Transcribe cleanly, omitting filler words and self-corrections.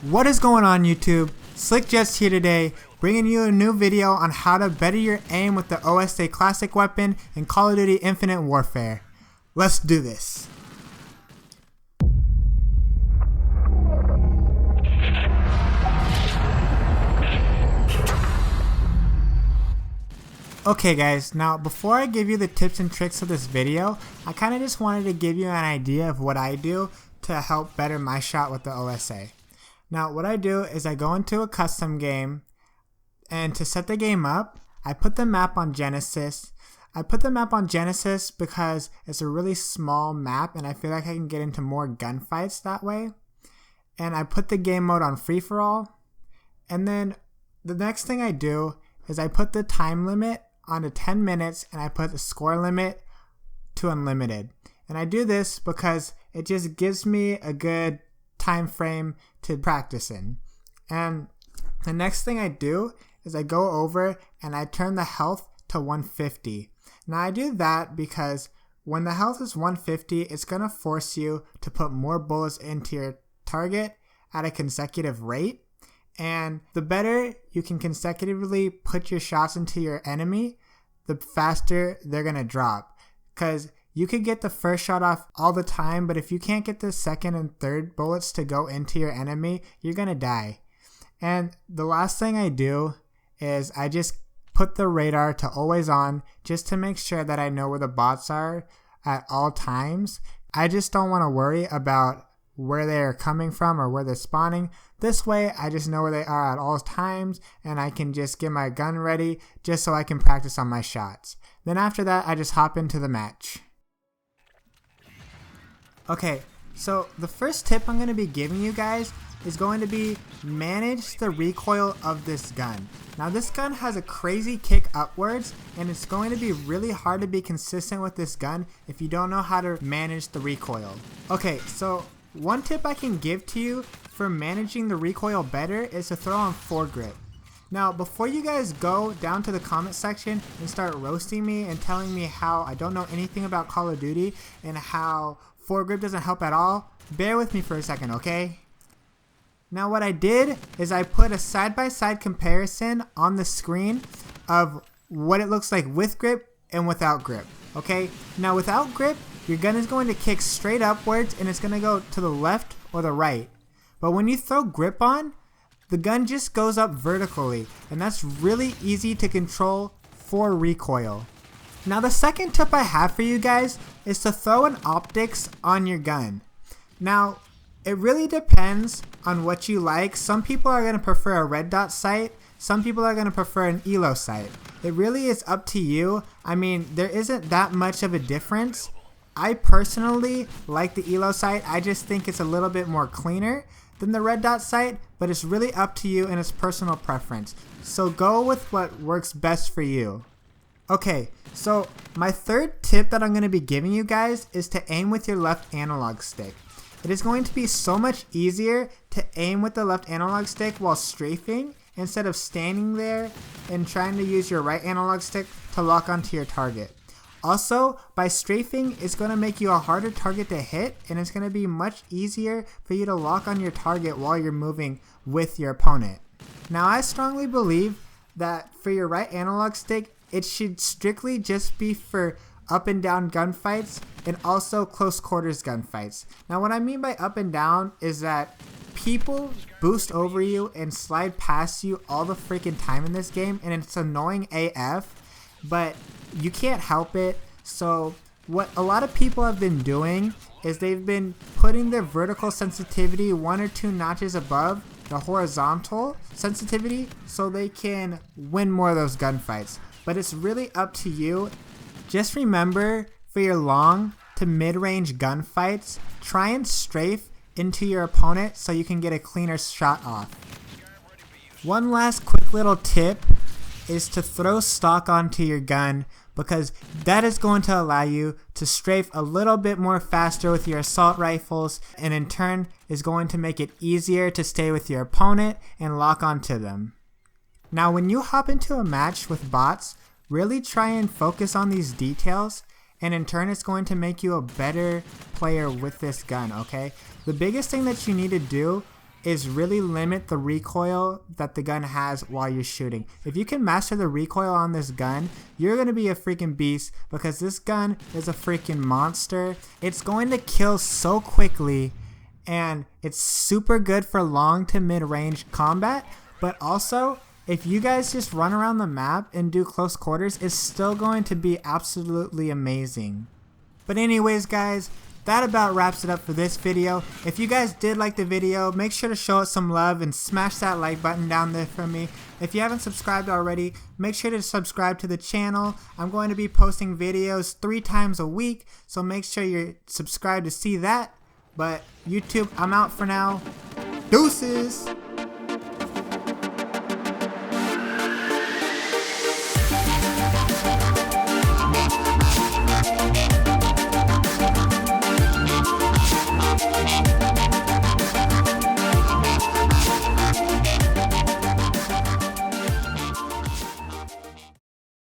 What is going on YouTube? SlickJets here today, bringing you a new video on how to better your aim with the OSA classic weapon in Call of Duty Infinite Warfare. Let's do this. Okay guys, now before I give you the tips and tricks of this video, I kind of just wanted to give you an idea of what I do to help better my shot with the OSA. Now what I do is I go into a custom game, and to set the game up, I put the map on Genesis. I put the map on Genesis because it's a really small map and I feel like I can get into more gunfights that way. And I put the game mode on free for all. And then the next thing I do is I put the time limit onto 10 minutes and I put the score limit to unlimited. And I do this because it just gives me a good time frame to practice in. And the next thing I do is I go over and I turn the health to 150. Now I do that because when the health is 150, it's going to force you to put more bullets into your target at a consecutive rate. And the better you can consecutively put your shots into your enemy, the faster they're going to drop. Because you could get the first shot off all the time, but if you can't get the second and third bullets to go into your enemy, you're going to die. And the last thing I do is I just put the radar to always on just to make sure that I know where the bots are at all times. I just don't want to worry about where they are coming from or where they're spawning. This way I just know where they are at all times and I can just get my gun ready just so I can practice on my shots. Then after that I just hop into the match. Okay, so the first tip I'm going to be giving you guys is going to be manage the recoil of this gun. Now this gun has a crazy kick upwards and it's going to be really hard to be consistent with this gun if you don't know how to manage the recoil. Okay, so one tip I can give to you for managing the recoil better is to throw on foregrip. Now before you guys go down to the comment section and start roasting me and telling me how I don't know anything about Call of Duty and how foregrip doesn't help at all, bear with me for a second, okay? Now what I did is I put a side-by-side comparison on the screen of what it looks like with grip and without grip, okay? Now without grip, your gun is going to kick straight upwards and it's going to go to the left or the right. But when you throw grip on, the gun just goes up vertically, and that's really easy to control for recoil. Now the second tip I have for you guys is to throw an optics on your gun. Now it really depends on what you like. Some people are going to prefer a red dot sight. Some people are going to prefer an ELO sight. It really is up to you. I mean, there isn't that much of a difference. I personally like the ELO sight. I just think it's a little bit more cleaner than the red dot sight, but it's really up to you and it's personal preference. So go with what works best for you. Okay, so my third tip that I'm going to be giving you guys is to aim with your left analog stick. It is going to be so much easier to aim with the left analog stick while strafing instead of standing there and trying to use your right analog stick to lock onto your target. Also, by strafing, it's going to make you a harder target to hit and it's going to be much easier for you to lock on your target while you're moving with your opponent. Now, I strongly believe that for your right analog stick, it should strictly just be for up and down gunfights and also close quarters gunfights. Now what I mean by up and down is that people boost over you and slide past you all the freaking time in this game and it's annoying AF, but you can't help it. So what a lot of people have been doing is they've been putting their vertical sensitivity 1 or 2 notches above the horizontal sensitivity so they can win more of those gunfights. But it's really up to you. Just remember, for your long to mid-range gunfights, try and strafe into your opponent so you can get a cleaner shot off. One last quick little tip is to throw stock onto your gun because that is going to allow you to strafe a little bit more faster with your assault rifles and in turn is going to make it easier to stay with your opponent and lock onto them. Now when you hop into a match with bots, really try and focus on these details and in turn it's going to make you a better player with this gun, okay? The biggest thing that you need to do is really limit the recoil that the gun has while you're shooting. If you can master the recoil on this gun, you're going to be a freaking beast, because this gun is a freaking monster. It's going to kill so quickly, and it's super good for long to mid-range combat, but also if you guys just run around the map and do close quarters, it's still going to be absolutely amazing. But anyways guys, that about wraps it up for this video. If you guys did like the video, make sure to show it some love and smash that like button down there for me. If you haven't subscribed already, make sure to subscribe to the channel. I'm going to be posting videos 3 times a week, so make sure you're subscribed to see that. But YouTube, I'm out for now. Deuces!